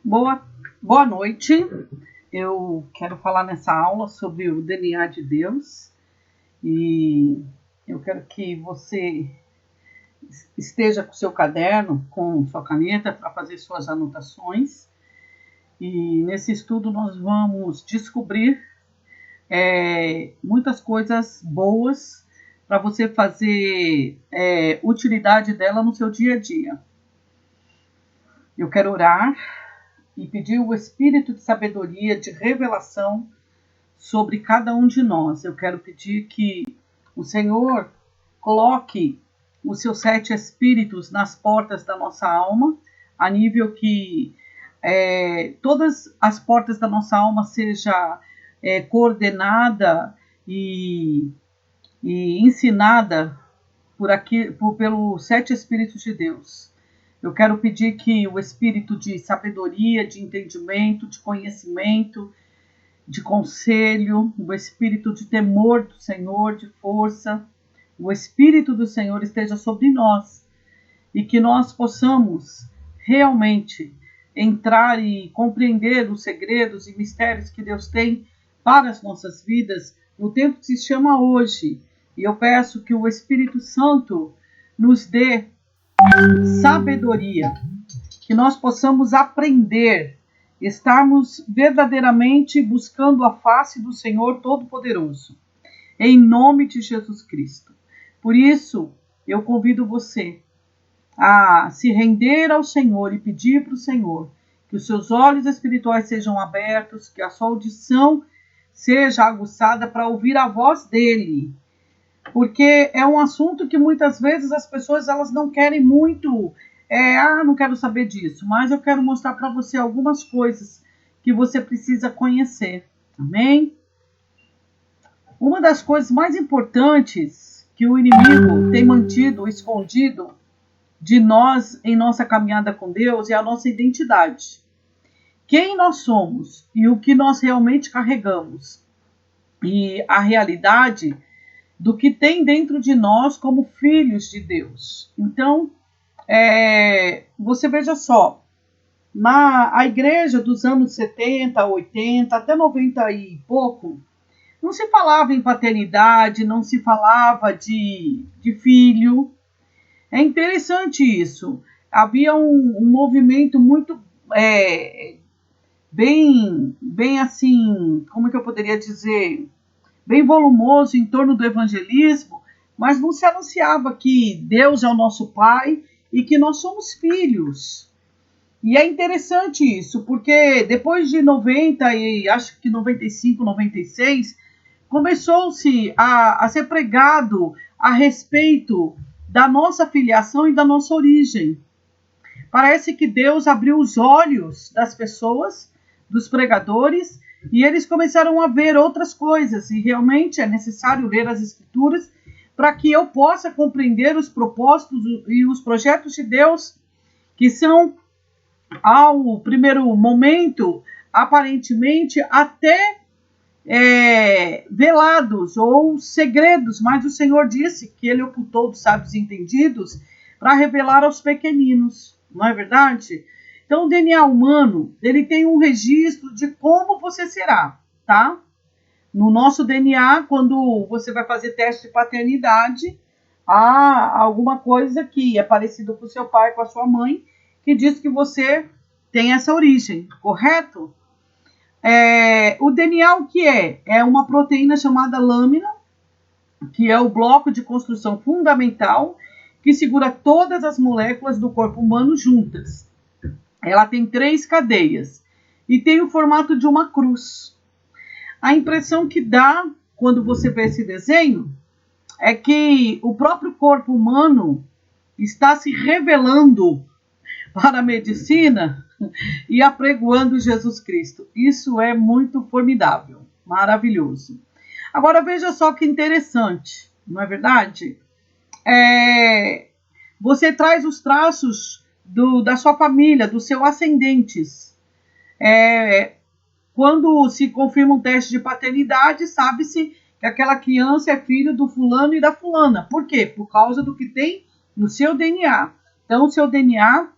Boa noite. Eu quero falar nessa aula sobre o DNA de Deus e eu quero que você esteja com seu caderno, com sua caneta para fazer suas anotações. E nesse estudo nós vamos descobrir muitas coisas boas para você fazer utilidade dela no seu dia a dia. Eu quero orar e pedir o espírito de sabedoria, de revelação sobre cada um de nós. Eu quero pedir que o Senhor coloque os seus 7 espíritos nas portas da nossa alma, a nível que todas as portas da nossa alma seja coordenada e ensinada pelos 7 espíritos de Deus. Eu quero pedir que o espírito de sabedoria, de entendimento, de conhecimento, de conselho, o espírito de temor do Senhor, de força, o espírito do Senhor esteja sobre nós e que nós possamos realmente entrar e compreender os segredos e mistérios que Deus tem para as nossas vidas no tempo que se chama hoje. E eu peço que o Espírito Santo nos dê sabedoria, que nós possamos aprender, estarmos verdadeiramente buscando a face do Senhor Todo-Poderoso, em nome de Jesus Cristo. Por isso, eu convido você a se render ao Senhor e pedir para o Senhor que os seus olhos espirituais sejam abertos, que a sua audição seja aguçada para ouvir a voz dele, porque é um assunto que muitas vezes as pessoas elas não querem muito, não quero saber disso, mas eu quero mostrar para você algumas coisas que você precisa conhecer, amém? Uma das coisas mais importantes que o inimigo tem mantido escondido de nós em nossa caminhada com Deus é a nossa identidade. Quem nós somos e o que nós realmente carregamos. E a realidade do que tem dentro de nós como filhos de Deus. Então, você veja só, a igreja dos anos 70, 80, até 90 e pouco, não se falava em paternidade, não se falava de filho. É interessante isso. Havia um movimento muito bem assim, como é que eu poderia dizer, bem volumoso em torno do evangelismo, mas não se anunciava que Deus é o nosso Pai e que nós somos filhos. E é interessante isso, porque depois de 90 e acho que 95, 96, começou-se a ser pregado a respeito da nossa filiação e da nossa origem. Parece que Deus abriu os olhos das pessoas, dos pregadores, e eles começaram a ver outras coisas, e realmente é necessário ler as Escrituras para que eu possa compreender os propósitos e os projetos de Deus, que são, ao primeiro momento, aparentemente até velados ou segredos, mas o Senhor disse que Ele ocultou dos sábios entendidos para revelar aos pequeninos, não é verdade? Então, o DNA humano, ele tem um registro de como você será, tá? No nosso DNA, quando você vai fazer teste de paternidade, há alguma coisa que é parecido com o seu pai, com a sua mãe, que diz que você tem essa origem, correto? O DNA o que é? É uma proteína chamada lâmina, que é o bloco de construção fundamental que segura todas as moléculas do corpo humano juntas. Ela tem 3 cadeias e tem o formato de uma cruz. A impressão que dá quando você vê esse desenho é que o próprio corpo humano está se revelando para a medicina e apregoando Jesus Cristo. Isso é muito formidável, maravilhoso. Agora veja só que interessante, não é verdade? Você traz os traços da sua família, dos seus ascendentes. Quando se confirma um teste de paternidade, sabe-se que aquela criança é filho do fulano e da fulana. Por quê? Por causa do que tem no seu DNA. Então, o seu DNA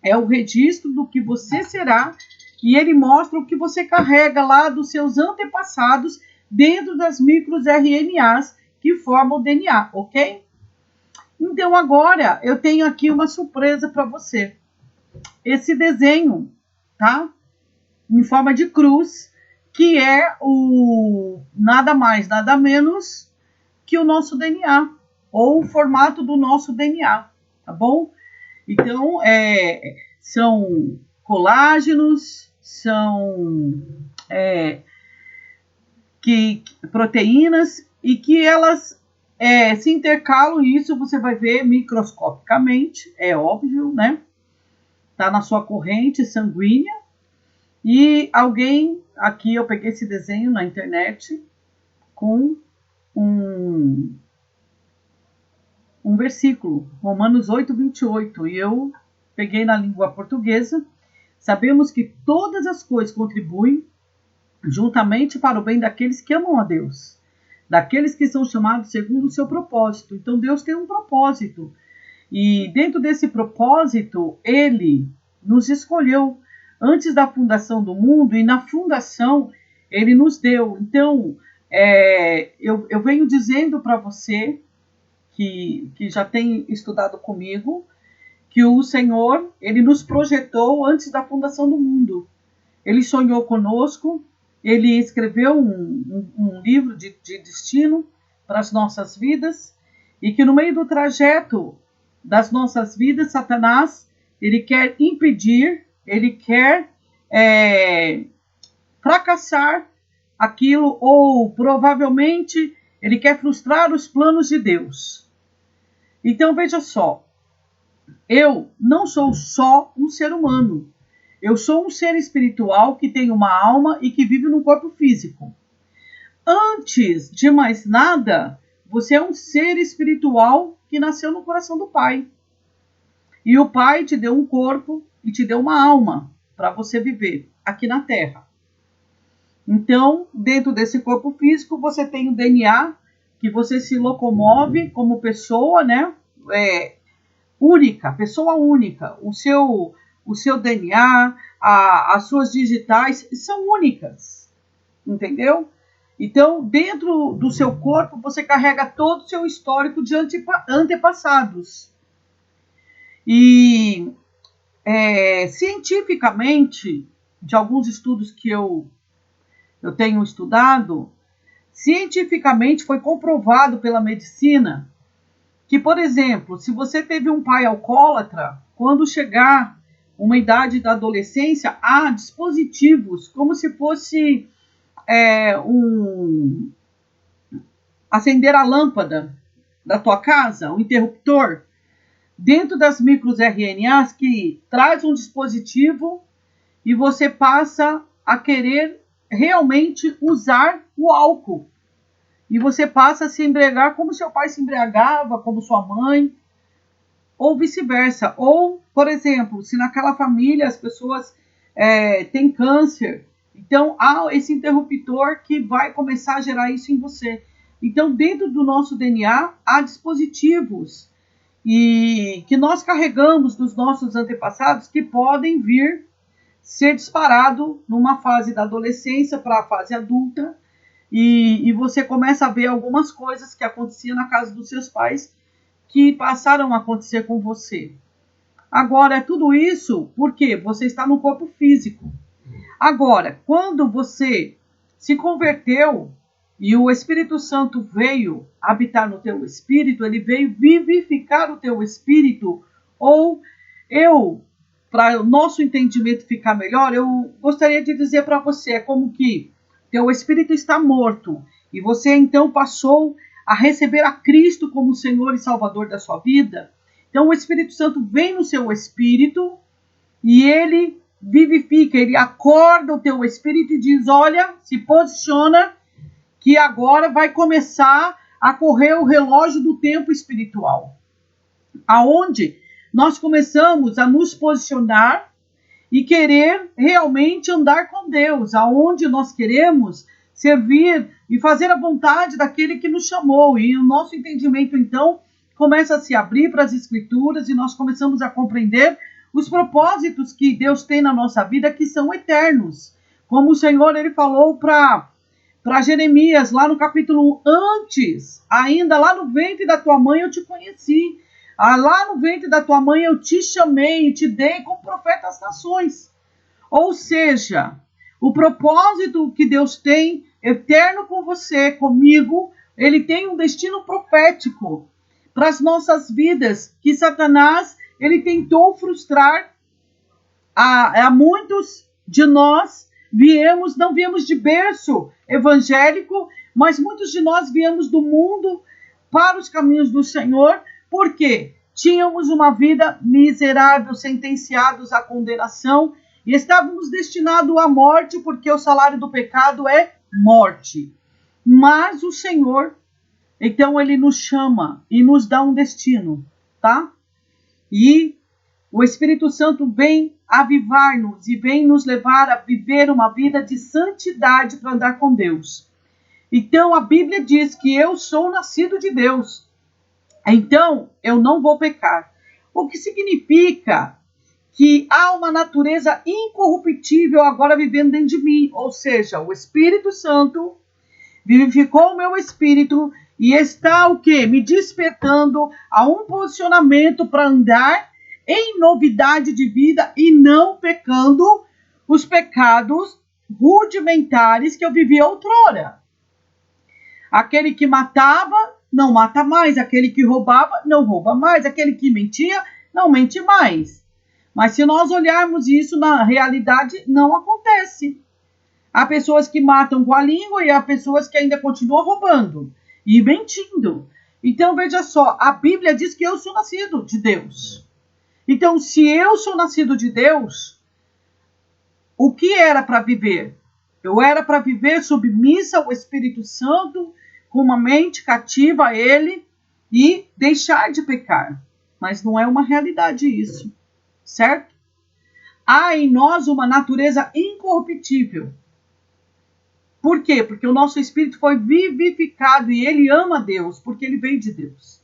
é o registro do que você será, e ele mostra o que você carrega lá dos seus antepassados dentro das micros RNAs que formam o DNA, ok? Então agora eu tenho aqui uma surpresa para você. Esse desenho, tá? Em forma de cruz, que é o nada mais, nada menos que o nosso DNA, ou o formato do nosso DNA, tá bom? Então, são colágenos, são proteínas, e que elas se intercalam, e isso você vai ver microscopicamente, é óbvio, né? Tá na sua corrente sanguínea, e alguém, aqui eu peguei esse desenho na internet, com um versículo, Romanos 8:28, e eu peguei na língua portuguesa. Sabemos que todas as coisas contribuem juntamente para o bem daqueles que amam a Deus, daqueles que são chamados segundo o seu propósito. Então Deus tem um propósito, e dentro desse propósito ele nos escolheu antes da fundação do mundo, e na fundação ele nos deu. Então eu venho dizendo para você que já tem estudado comigo, que o Senhor, ele nos projetou antes da fundação do mundo. Ele sonhou conosco, ele escreveu um livro de destino para as nossas vidas, e que no meio do trajeto das nossas vidas, Satanás, ele quer impedir, ele quer fracassar aquilo, ou provavelmente ele quer frustrar os planos de Deus. Então veja só, eu não sou só um ser humano, eu sou um ser espiritual que tem uma alma e que vive num corpo físico. Antes de mais nada, você é um ser espiritual que nasceu no coração do Pai. E o Pai te deu um corpo e te deu uma alma para você viver aqui na Terra. Então, dentro desse corpo físico, você tem o DNA, que você se locomove como pessoa, né? Única, pessoa única. O seu DNA, as suas digitais são únicas, entendeu? Então, dentro do seu corpo, você carrega todo o seu histórico de antepassados. E cientificamente, de alguns estudos que eu tenho estudado, cientificamente foi comprovado pela medicina que, por exemplo, se você teve um pai alcoólatra, quando chegar uma idade da adolescência, há dispositivos, como se fosse acender a lâmpada da tua casa, um interruptor, dentro das micros RNAs, que traz um dispositivo e você passa a querer realmente usar o álcool. E você passa a se embriagar como seu pai se embriagava, como sua mãe, ou vice-versa. Ou, por exemplo, se naquela família as pessoas têm câncer, então há esse interruptor que vai começar a gerar isso em você. Então, dentro do nosso DNA, há dispositivos e que nós carregamos dos nossos antepassados, que podem vir ser disparado numa fase da adolescência para a fase adulta, e você começa a ver algumas coisas que aconteciam na casa dos seus pais que passaram a acontecer com você. Agora, tudo isso porque você está no corpo físico. Agora, quando você se converteu e o Espírito Santo veio habitar no teu espírito, ele veio vivificar o teu espírito, ou para o nosso entendimento ficar melhor, eu gostaria de dizer para você, é como que teu espírito está morto, e você então passou a receber a Cristo como Senhor e Salvador da sua vida. Então o Espírito Santo vem no seu espírito, e ele vivifica, ele acorda o teu espírito e diz, olha, se posiciona, que agora vai começar a correr o relógio do tempo espiritual. Aonde nós começamos a nos posicionar e querer realmente andar com Deus, aonde nós queremos servir e fazer a vontade daquele que nos chamou. E o nosso entendimento, então, começa a se abrir para as Escrituras, e nós começamos a compreender os propósitos que Deus tem na nossa vida que são eternos. Como o Senhor ele falou para Jeremias, lá no capítulo 1, antes, ainda lá no ventre da tua mãe eu te conheci. Lá no ventre da tua mãe eu te chamei e te dei como profeta às nações. Ou seja, o propósito que Deus tem eterno com você, comigo, ele tem um destino profético para as nossas vidas, que Satanás ele tentou frustrar a muitos de nós. Não viemos de berço evangélico, mas muitos de nós viemos do mundo para os caminhos do Senhor, porque tínhamos uma vida miserável, sentenciados à condenação, e estávamos destinados à morte, porque o salário do pecado é morte. Mas o Senhor, então, ele nos chama e nos dá um destino, tá? E o Espírito Santo vem avivar-nos e vem nos levar a viver uma vida de santidade para andar com Deus. Então, a Bíblia diz que eu sou nascido de Deus. Então, eu não vou pecar. O que significa que há uma natureza incorruptível agora vivendo dentro de mim. Ou seja, o Espírito Santo vivificou o meu espírito e está o quê? Me despertando a um posicionamento para andar em novidade de vida e não pecando os pecados rudimentares que eu vivia outrora. Aquele que matava, não mata mais. Aquele que roubava, não rouba mais. Aquele que mentia, não mente mais. Mas se nós olharmos isso na realidade, não acontece. Há pessoas que matam com a língua e há pessoas que ainda continuam roubando e mentindo. Então, veja só, a Bíblia diz que eu sou nascido de Deus. Então, se eu sou nascido de Deus, o que era para viver? Eu era para viver submissa ao Espírito Santo, com uma mente cativa a Ele e deixar de pecar. Mas não é uma realidade isso, certo? Há em nós uma natureza incorruptível. Por quê? Porque o nosso espírito foi vivificado e ele ama Deus, porque ele veio de Deus.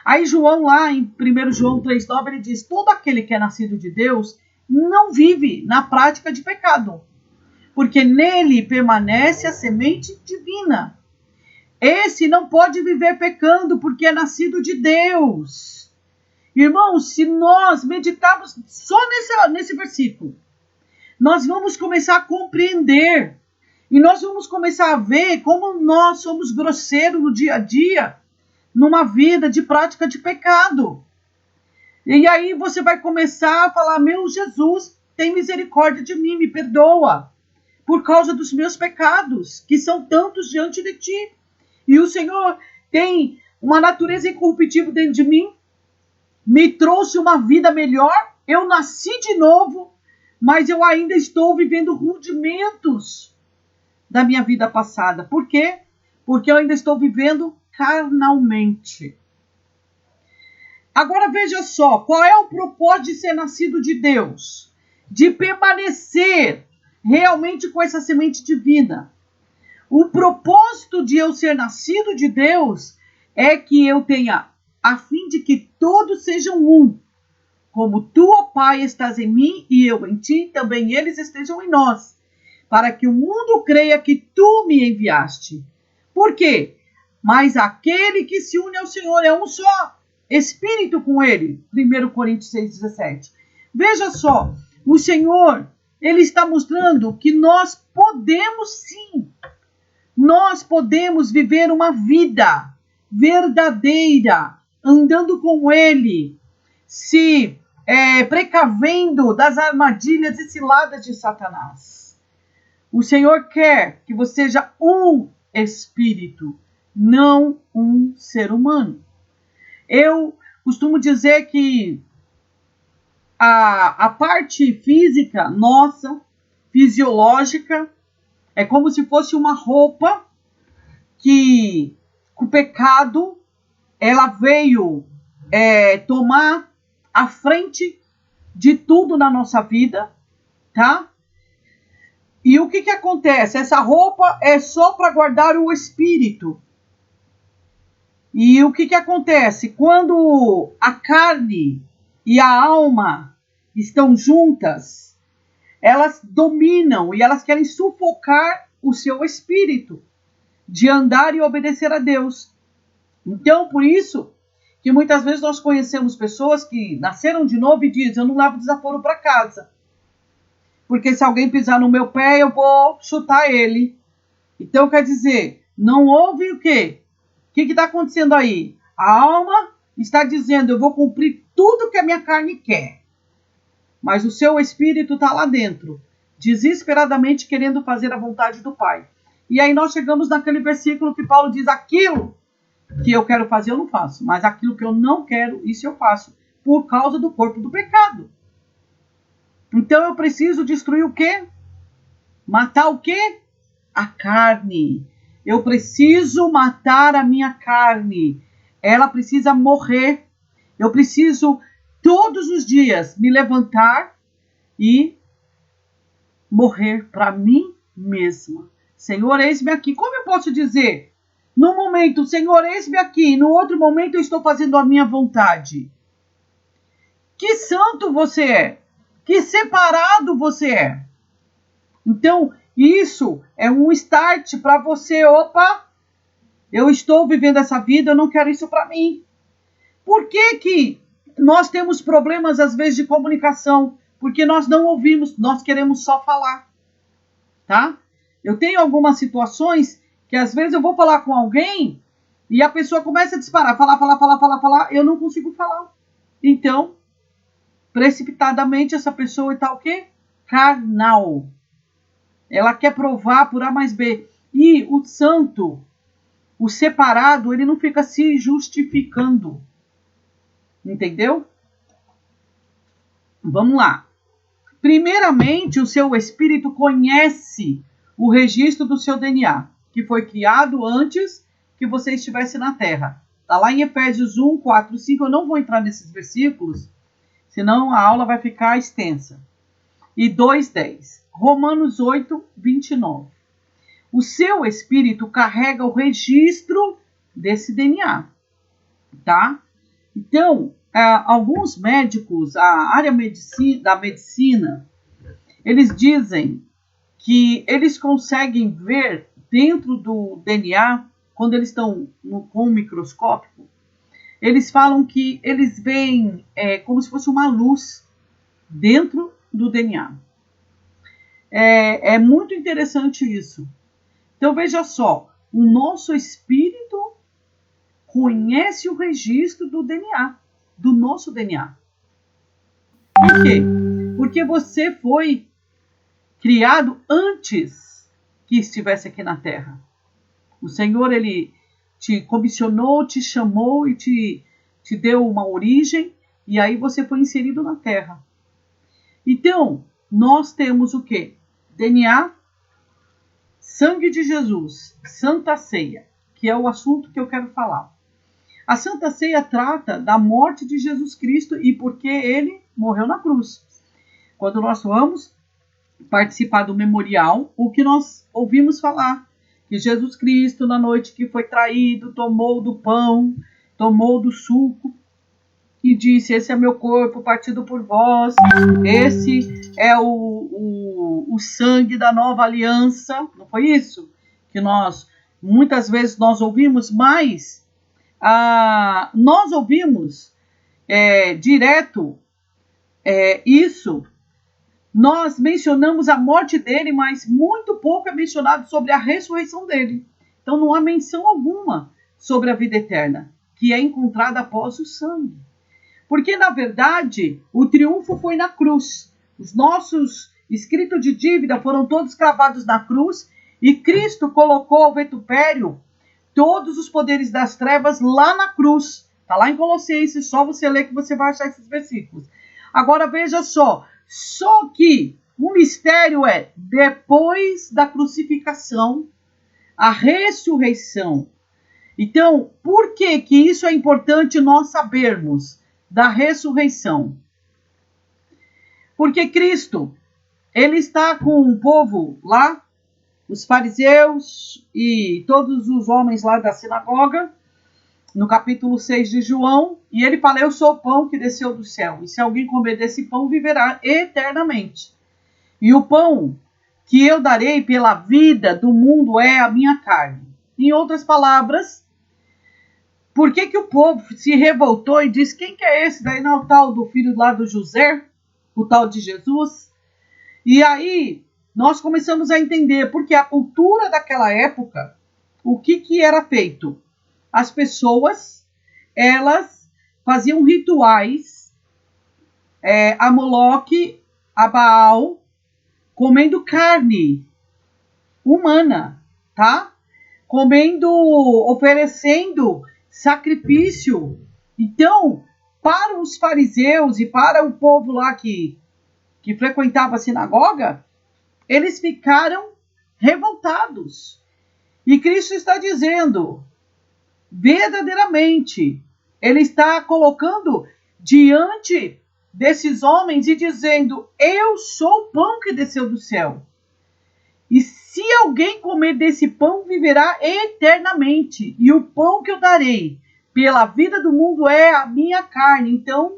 Aí João lá em 1 João 3,9 ele diz, todo aquele que é nascido de Deus não vive na prática de pecado, porque nele permanece a semente divina. Esse não pode viver pecando porque é nascido de Deus. Irmãos, se nós meditarmos só nesse versículo, nós vamos começar a compreender e nós vamos começar a ver como nós somos grosseiros no dia a dia, numa vida de prática de pecado. E aí você vai começar a falar, meu Jesus, tem misericórdia de mim, me perdoa, por causa dos meus pecados, que são tantos diante de ti. E o Senhor tem uma natureza incorruptível dentro de mim, me trouxe uma vida melhor, eu nasci de novo, mas eu ainda estou vivendo rudimentos da minha vida passada. Por quê? Porque eu ainda estou vivendo carnalmente. Agora veja só, qual é o propósito de ser nascido de Deus? De permanecer realmente com essa semente divina. O propósito de eu ser nascido de Deus é que eu tenha, a fim de que todos sejam um. Como tu, ó Pai, estás em mim e eu em ti, também eles estejam em nós, para que o mundo creia que tu me enviaste. Por quê? Mas aquele que se une ao Senhor é um só espírito com ele. 1 Coríntios 6,17. Veja só, o Senhor, ele está mostrando que nós podemos sim, nós podemos viver uma vida verdadeira, andando com ele, se precavendo das armadilhas e ciladas de Satanás. O Senhor quer que você seja um espírito, não um ser humano. Eu costumo dizer que a parte física nossa, fisiológica, é como se fosse uma roupa que o pecado ela veio tomar a frente de tudo na nossa vida, tá? E o que acontece? Essa roupa é só para guardar o espírito. E o que acontece? Quando a carne e a alma estão juntas, elas dominam e elas querem sufocar o seu espírito de andar e obedecer a Deus. Então, por isso que muitas vezes nós conhecemos pessoas que nasceram de novo e dizem: eu não levo desaforo para casa, porque se alguém pisar no meu pé, eu vou chutar ele. Então, quer dizer, não houve o quê? O que está acontecendo aí? A alma está dizendo: eu vou cumprir tudo que a minha carne quer. Mas o seu espírito está lá dentro, desesperadamente querendo fazer a vontade do Pai. E aí nós chegamos naquele versículo que Paulo diz: aquilo que eu quero fazer eu não faço, mas aquilo que eu não quero, isso eu faço, por causa do corpo do pecado. Então eu preciso destruir o quê? Matar o quê? A carne. Eu preciso matar a minha carne. Ela precisa morrer. Eu preciso todos os dias me levantar e morrer para mim mesma. Senhor, eis-me aqui. Como eu posso dizer? Num momento, Senhor, eis-me aqui. No outro momento, eu estou fazendo a minha vontade. Que santo você é. Que separado você é. Então, isso é um start para você. Opa, eu estou vivendo essa vida, eu não quero isso para mim. Por que nós temos problemas, às vezes, de comunicação? Porque nós não ouvimos, nós queremos só falar. Tá? Eu tenho algumas situações que, às vezes, eu vou falar com alguém e a pessoa começa a disparar, falar, eu não consigo falar. Então, precipitadamente, essa pessoa está o quê? Carnal. Ela quer provar por A mais B. E o santo, o separado, ele não fica se justificando. Entendeu? Vamos lá. Primeiramente, o seu espírito conhece o registro do seu DNA, que foi criado antes que você estivesse na Terra. Está lá em Efésios 1, 4, 5. Eu não vou entrar nesses versículos, senão a aula vai ficar extensa. E 2:10. Romanos 8, 29. O seu espírito carrega o registro desse DNA, tá? Então, alguns médicos, a área da medicina, eles dizem que eles conseguem ver dentro do DNA, quando eles estão com o microscópio, eles falam que eles veem como se fosse uma luz dentro do DNA. É muito interessante isso. Então, veja só, o nosso espírito conhece o registro do DNA, do nosso DNA. Por quê? Porque você foi criado antes que estivesse aqui na Terra. O Senhor, Ele te comissionou, te chamou e te deu uma origem, e aí você foi inserido na Terra. Então, nós temos o quê? DNA, sangue de Jesus, Santa Ceia, que é o assunto que eu quero falar. A Santa Ceia trata da morte de Jesus Cristo e porque ele morreu na cruz. Quando nós vamos participar do memorial, o que nós ouvimos falar? Que Jesus Cristo, na noite que foi traído, tomou do pão, tomou do suco e disse: esse é meu corpo partido por vós, esse é o sangue da nova aliança. Não foi isso que muitas vezes nós ouvimos, mas nós ouvimos direto isso. Nós mencionamos a morte dele, mas muito pouco é mencionado sobre a ressurreição dele. Então não há menção alguma sobre a vida eterna, que é encontrada após o sangue. Porque, na verdade, o triunfo foi na cruz. Os nossos escritos de dívida foram todos cravados na cruz e Cristo colocou ao vitupério todos os poderes das trevas lá na cruz. Está lá em Colossenses, só você ler que você vai achar esses versículos. Agora veja só que o mistério é depois da crucificação, a ressurreição. Então, por que isso é importante nós sabermos da ressurreição? Porque Cristo, ele está com o povo lá, os fariseus e todos os homens lá da sinagoga, no capítulo 6 de João, e ele fala: eu sou o pão que desceu do céu, e se alguém comer desse pão, viverá eternamente. E o pão que eu darei pela vida do mundo é a minha carne. Em outras palavras, por que que o povo se revoltou e disse: quem que é esse? Daí não é o tal do filho lá do José, o tal de Jesus. E aí nós começamos a entender, porque a cultura daquela época, o que que era feito? As pessoas, elas faziam rituais a Moloque, a Baal, comendo carne humana, tá? Comendo, oferecendo sacrifício. Então, para os fariseus e para o povo lá que frequentava a sinagoga, eles ficaram revoltados. E Cristo está dizendo, verdadeiramente, ele está colocando diante desses homens e dizendo: eu sou o pão que desceu do céu. E se alguém comer desse pão, viverá eternamente. E o pão que eu darei pela vida do mundo é a minha carne. Então,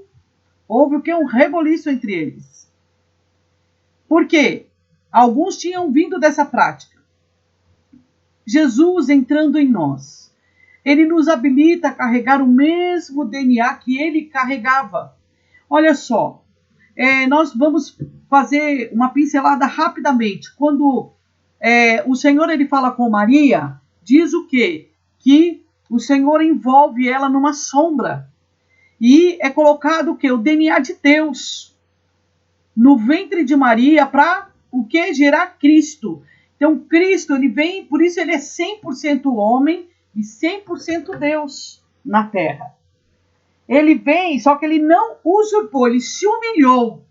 houve o que? Um reboliço entre eles. Por quê? Alguns tinham vindo dessa prática. Jesus entrando em nós, ele nos habilita a carregar o mesmo DNA que ele carregava. Olha só, nós vamos fazer uma pincelada rapidamente. Quando o Senhor ele fala com Maria, diz o quê? Que o Senhor envolve ela numa sombra. E é colocado o quê? O DNA de Deus no ventre de Maria para o que? Gerar Cristo. Então Cristo, ele vem, por isso ele é 100% homem e 100% Deus na terra. Ele vem, só que ele não usurpou, ele se humilhou.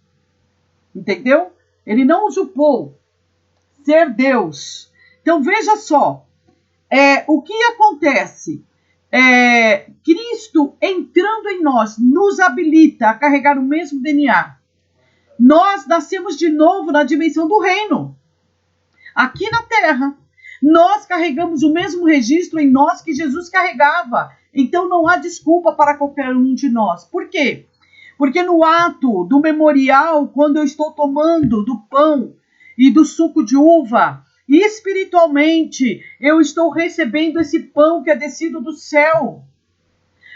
Entendeu? Ele não usurpou ser Deus. Então veja só, o que acontece? Cristo entrando em nós nos habilita a carregar o mesmo DNA. Nós nascemos de novo na dimensão do reino. Aqui na terra, nós carregamos o mesmo registro em nós que Jesus carregava. Então não há desculpa para qualquer um de nós. Por quê? Porque no ato do memorial, quando eu estou tomando do pão e do suco de uva, espiritualmente eu estou recebendo esse pão que é descido do céu.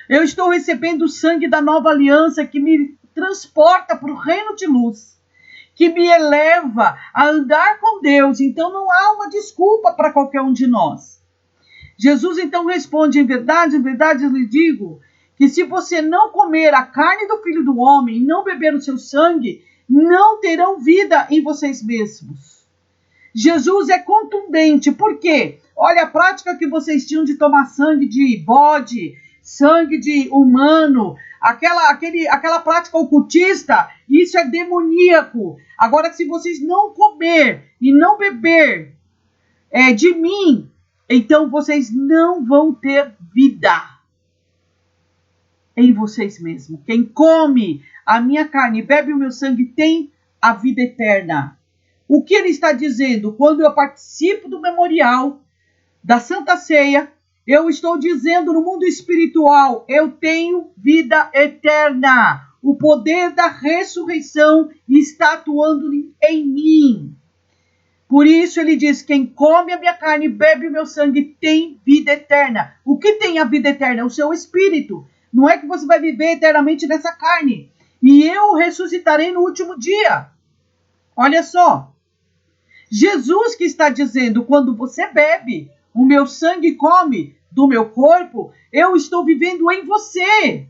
Eu estou recebendo o sangue da nova aliança que me transporta para o reino de luz, que me eleva a andar com Deus. Então não há uma desculpa para qualquer um de nós. Jesus então responde: em verdade eu lhe digo, que se você não comer a carne do Filho do Homem e não beber o seu sangue, não terão vida em vocês mesmos. Jesus é contundente. Por quê? Olha a prática que vocês tinham de tomar sangue de bode, sangue de humano, aquela prática ocultista, isso é demoníaco. Agora, se vocês não comer e não beber de mim, então vocês não vão ter vida em vocês mesmos. Quem come a minha carne e bebe o meu sangue tem a vida eterna. O que ele está dizendo? Quando eu participo do memorial, da Santa Ceia, eu estou dizendo no mundo espiritual, eu tenho vida eterna. O poder da ressurreição está atuando em mim. Por isso ele diz: quem come a minha carne e bebe o meu sangue tem vida eterna. O que tem a vida eterna? É o seu espírito. Não é que você vai viver eternamente nessa carne. E eu ressuscitarei no último dia. Olha só. Jesus que está dizendo: quando você bebe o meu sangue e come do meu corpo, eu estou vivendo em você.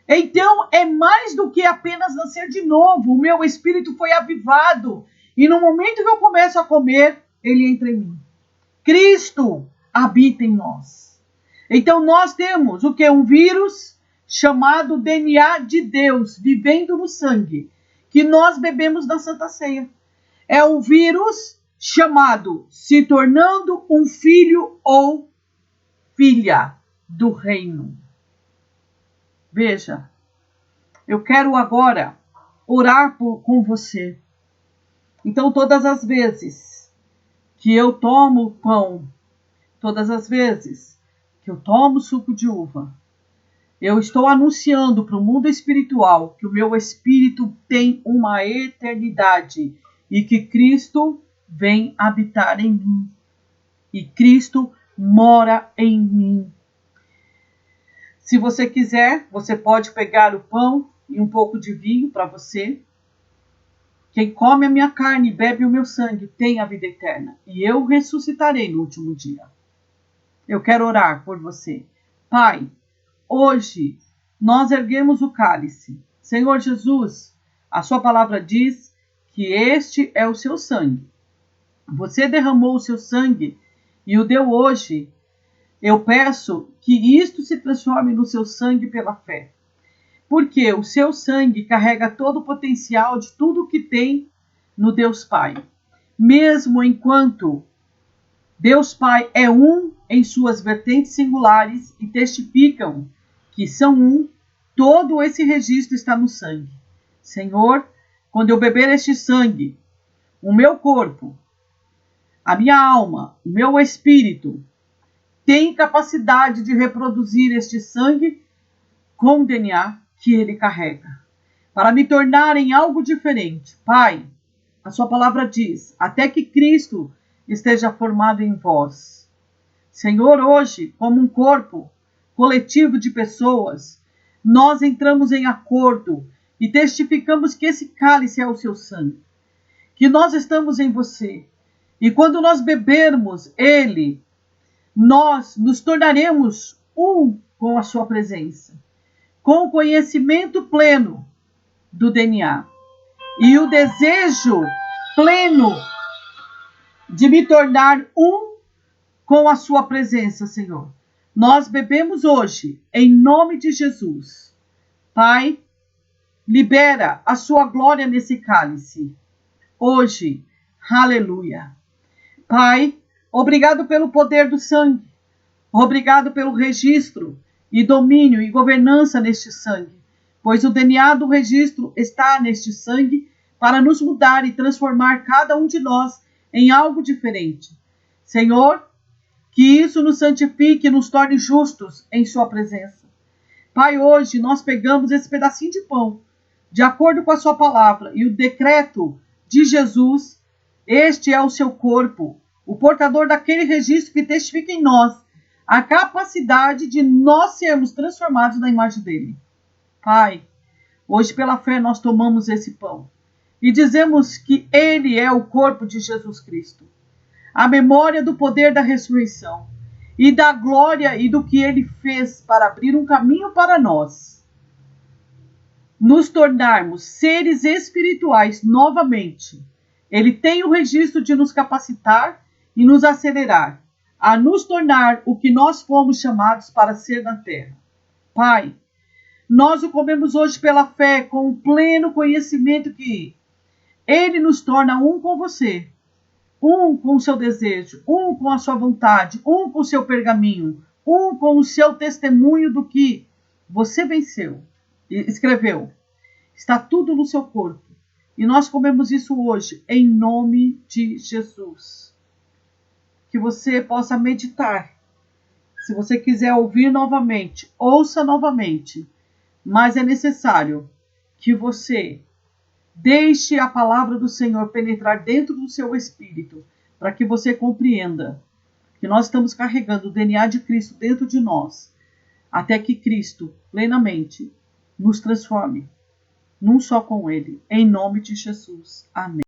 Então é mais do que apenas nascer de novo. O meu espírito foi avivado. E no momento que eu começo a comer, ele entra em mim. Cristo habita em nós. Então nós temos o que? Um vírus chamado DNA de Deus, vivendo no sangue, que nós bebemos na Santa Ceia. É um vírus chamado se tornando um filho ou filha do reino. Veja, eu quero agora orar com você. Então, todas as vezes que eu tomo pão, todas as vezes que eu tomo suco de uva, eu estou anunciando para o mundo espiritual que o meu espírito tem uma eternidade e que Cristo vem habitar em mim. E Cristo mora em mim. Se você quiser, você pode pegar o pão e um pouco de vinho para você. Quem come a minha carne e bebe o meu sangue tem a vida eterna, e eu ressuscitarei no último dia. Eu quero orar por você. Pai, hoje nós erguemos o cálice. Senhor Jesus, a sua palavra diz que este é o seu sangue. Você derramou o seu sangue e o deu hoje. Eu peço que isto se transforme no seu sangue pela fé. Porque o seu sangue carrega todo o potencial de tudo o que tem no Deus Pai. Mesmo enquanto Deus Pai é um em suas vertentes singulares e testificam que são um, todo esse registro está no sangue. Senhor, quando eu beber este sangue, o meu corpo, a minha alma, o meu espírito, tem capacidade de reproduzir este sangue com o DNA que ele carrega, para me tornar em algo diferente. Pai, a sua palavra diz, até que Cristo esteja formado em vós. Senhor, hoje, como um corpo coletivo de pessoas, nós entramos em acordo e testificamos que esse cálice é o seu sangue, que nós estamos em você. E quando nós bebermos ele, nós nos tornaremos um com a sua presença, com o conhecimento pleno do DNA e o desejo pleno de me tornar um com a sua presença, Senhor. Nós bebemos hoje, em nome de Jesus. Pai, libera a sua glória nesse cálice. Hoje, aleluia. Pai, obrigado pelo poder do sangue. Obrigado pelo registro e domínio e governança neste sangue, pois o DNA do registro está neste sangue para nos mudar e transformar cada um de nós em algo diferente. Senhor, que isso nos santifique e nos torne justos em sua presença. Pai, hoje nós pegamos esse pedacinho de pão, de acordo com a sua palavra, e o decreto de Jesus, este é o seu corpo, o portador daquele registro que testifica em nós a capacidade de nós sermos transformados na imagem dele. Pai, hoje pela fé nós tomamos esse pão e dizemos que ele é o corpo de Jesus Cristo, a memória do poder da ressurreição e da glória e do que ele fez para abrir um caminho para nós, nos tornarmos seres espirituais novamente. Ele tem o registro de nos capacitar e nos acelerar a nos tornar o que nós fomos chamados para ser na terra. Pai, nós o comemos hoje pela fé, com o pleno conhecimento que ele nos torna um com você, um com o seu desejo, um com a sua vontade, um com o seu pergaminho, um com o seu testemunho do que você venceu, escreveu. Está tudo no seu corpo. E nós comemos isso hoje, em nome de Jesus. Que você possa meditar. Se você quiser ouvir novamente, ouça novamente. Mas é necessário que você deixe a palavra do Senhor penetrar dentro do seu espírito, para que você compreenda que nós estamos carregando o DNA de Cristo dentro de nós, até que Cristo plenamente nos transforme num só com Ele. Em nome de Jesus. Amém.